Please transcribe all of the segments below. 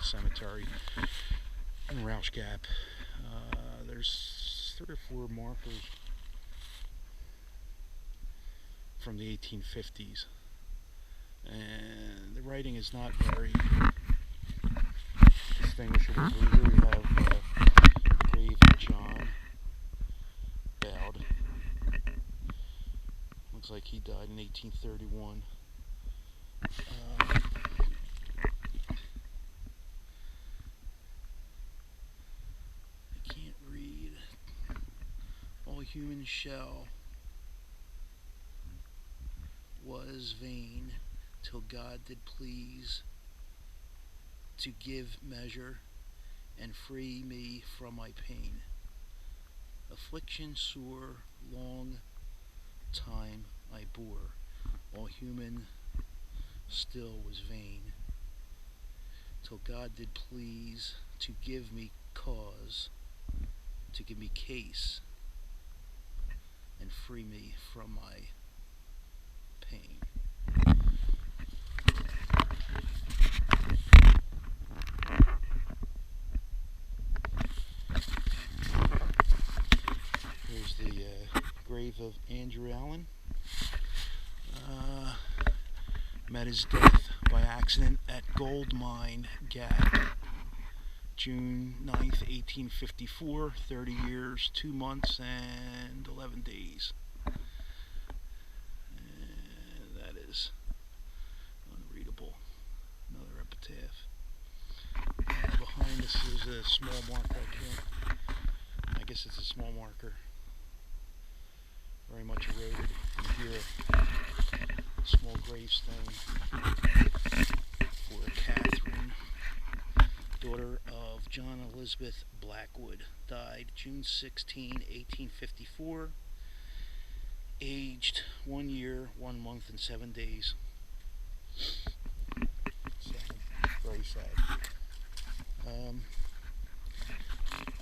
Cemetary in Rausch Gap. There's 3 or 4 markers from the 1850s, and the writing is not very distinguishable. Here we have grave of John Dowd. Looks like he died in 1831. I can't read. All human shall was vain till God did please to give measure and free me from my pain. Affliction sore long time I bore, all human still was vain, till God did please to give me cause, to give me case, and free me from my pain. Here's the grave of Andrew Allen. Met his death by accident at Gold Mine Gap, June 9th, 1854, 30 years, 2 months, and 11 days. And that is unreadable. Another epitaph. Behind this is a small marker. I guess it's a small marker. Very much eroded. And here, a small gravestone for Catherine, daughter of John Elizabeth Blackwood, died June 16, 1854, aged 1 year, 1 month, and 7 days. Sad. Very sad.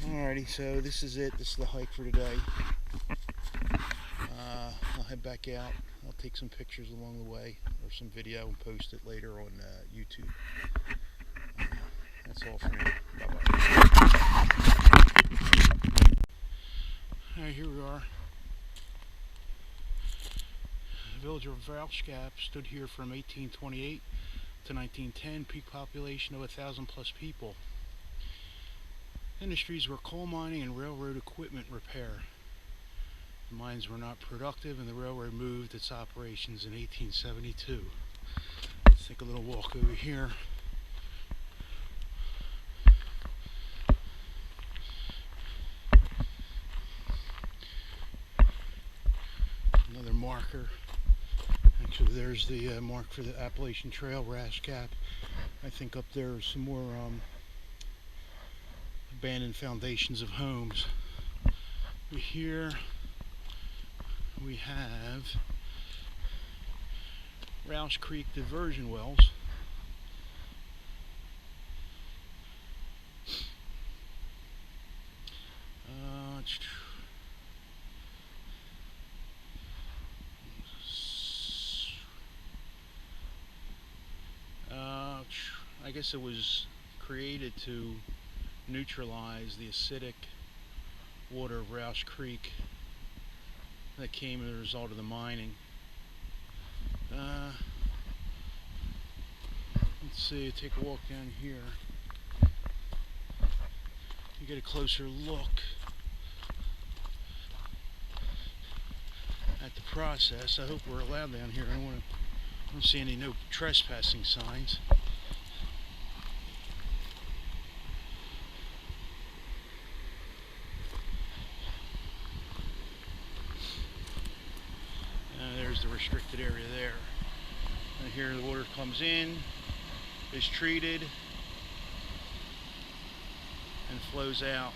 Alrighty, so this is it. This is the hike for today. I'll head back out. I'll take some pictures along the way, or some video, and post it later on YouTube. That's all for me. Bye-bye. Alright, here we are. The village of Rausch Gap stood here from 1828 to 1910, peak population of 1,000 plus people. Industries were coal mining and railroad equipment repair. The mines were not productive, and the railroad moved its operations in 1872. Let's take a little walk over here. Another marker. Actually, there's the mark for the Appalachian Trail, Rausch Gap. I think up there are some more abandoned foundations of homes. Here we have Rausch Creek diversion wells. I guess it was created to neutralize the acidic water of Rausch Creek that came as a result of the mining. Let's see, take a walk down here. You get a closer look at the process. I hope we're allowed down here. I don't see any no trespassing signs. There's the restricted area there. And here the water comes in, is treated, and flows out.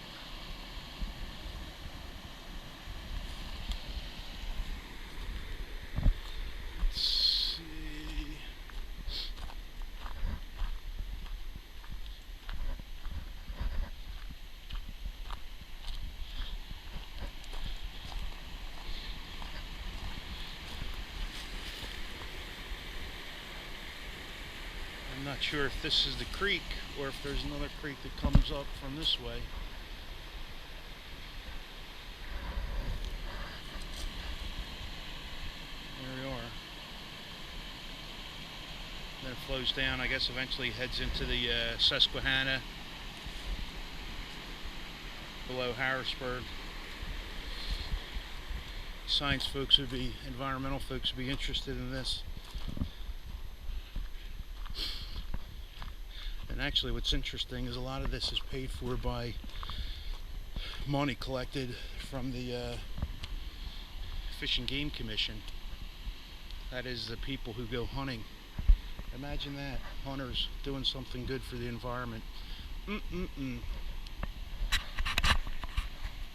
Let's see. I'm not sure if this is the creek or if there's another creek that comes up from this way. There we are. Then it flows down, I guess eventually heads into the Susquehanna below Harrisburg. Science folks would be, environmental folks would be interested in this. And actually what's interesting is a lot of this is paid for by money collected from the Fish and Game Commission. That is the people who go hunting. Imagine that, hunters doing something good for the environment.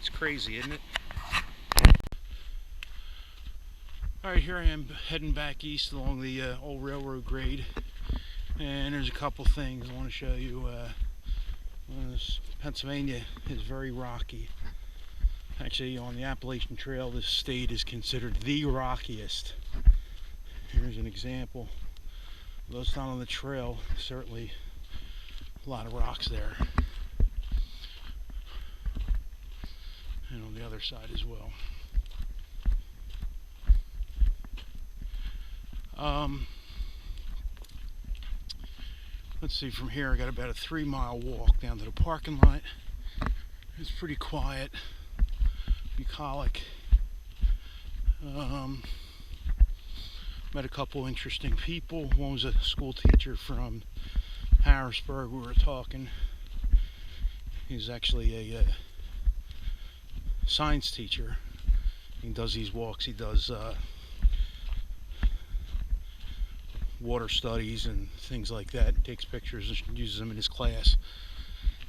It's crazy, isn't it? Alright, here I am heading back east along the old railroad grade. And there's a couple things I want to show you. Pennsylvania is very rocky. Actually, on the Appalachian Trail, this state is considered the rockiest. Here's an example. Though it's not on the trail, certainly a lot of rocks there. And on the other side as well. Let's see, from here I got about a 3-mile walk down to the parking lot. It's pretty quiet, bucolic. Met a couple interesting people. One was a school teacher from Harrisburg. We were talking. He's actually a science teacher. He does these walks. He does water studies and things like that. He takes pictures and uses them in his class.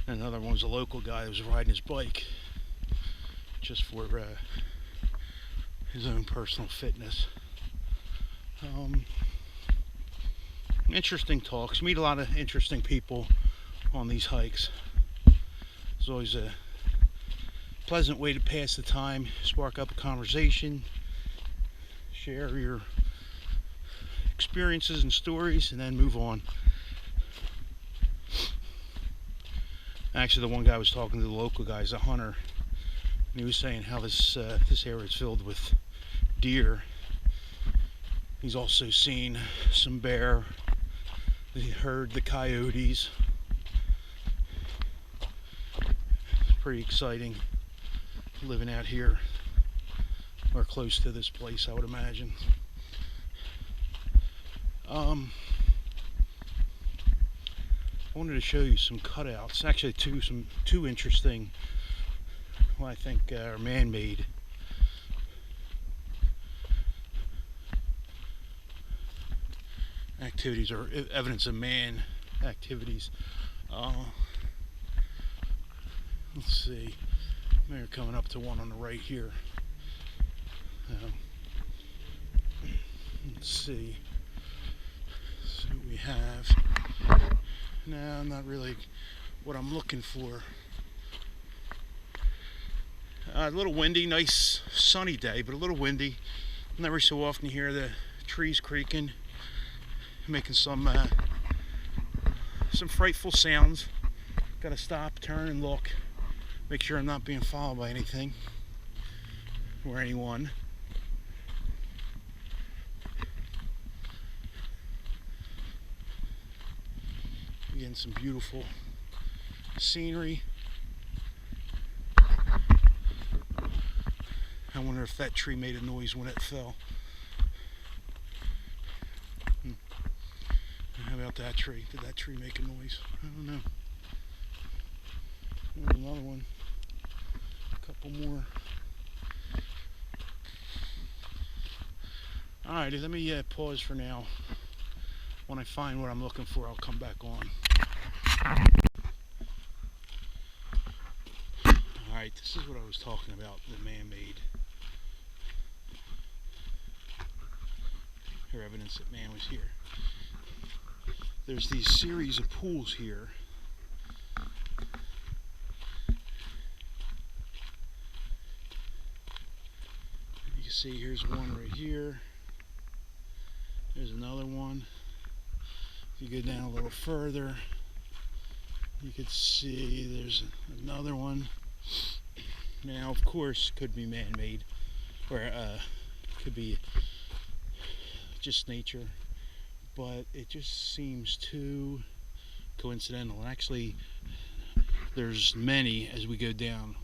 And another one was a local guy who was riding his bike just for his own personal fitness. Interesting talks. Meet a lot of interesting people on these hikes. It's always a pleasant way to pass the time, spark up a conversation, share your experiences and stories, and then move on. Actually, the one guy was talking to the local guy, he's a hunter, and he was saying how this area is filled with deer. He's also seen some bear. He heard the coyotes. It's pretty exciting living out here or close to this place, I would imagine. I wanted to show you some cutouts. Actually, two interesting, well, I think are man-made. Activities or evidence of man activities. Let's see. We're coming up to one on the right here. Let's see. So we have. No, not really what I'm looking for. A little windy, nice sunny day, but a little windy. Never so often you hear the trees creaking, making some frightful sounds. Got to stop, turn, and look. Make sure I'm not being followed by anything or anyone. Again, some beautiful scenery. I wonder if that tree made a noise when it fell. How about that tree? Did that tree make a noise? I don't know. There's another one. A couple more. Alrighty, let me pause for now. When I find what I'm looking for, I'll come back on. Alright, this is what I was talking about, the man-made. Here, evidence that man was here. There's these series of pools here. You can see here's one right here. There's another one. If you go down a little further, you could see there's another one. Now, of course, could be man-made, or could be just nature, but it just seems too coincidental. And actually, there's many as we go down,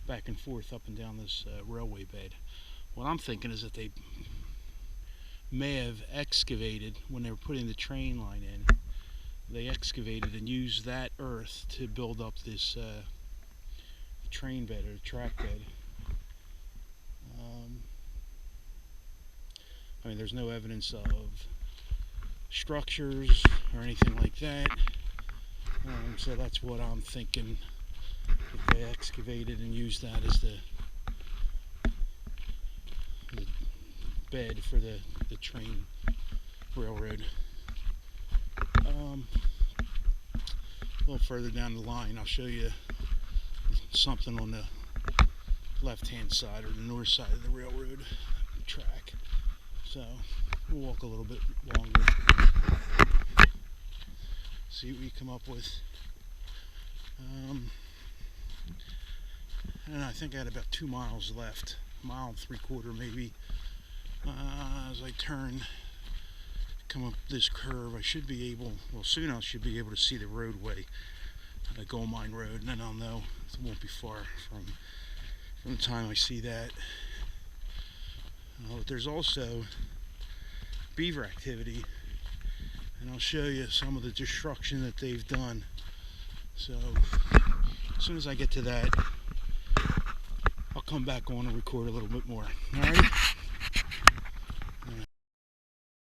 back and forth, up and down this railway bed. What I'm thinking is that they may have excavated, when they were putting the train line in, they excavated and used that earth to build up this train bed or track bed. I mean, there's no evidence of structures or anything like that, so that's what I'm thinking. If they excavated and used that as the bed for the train railroad. A little further down the line, I'll show you something on the left-hand side or the north side of the railroad track. So we'll walk a little bit longer, see what we come up with. And I think I had about 2 miles left, 1.75 miles maybe. As I come up this curve, I should be able, well, soon I should be able to see the roadway, the Gold Mine Road, and then I'll know it won't be far from the time I see that. But there's also beaver activity, and I'll show you some of the destruction that they've done. So as soon as I get to that, I'll come back on and record a little bit more. Alright?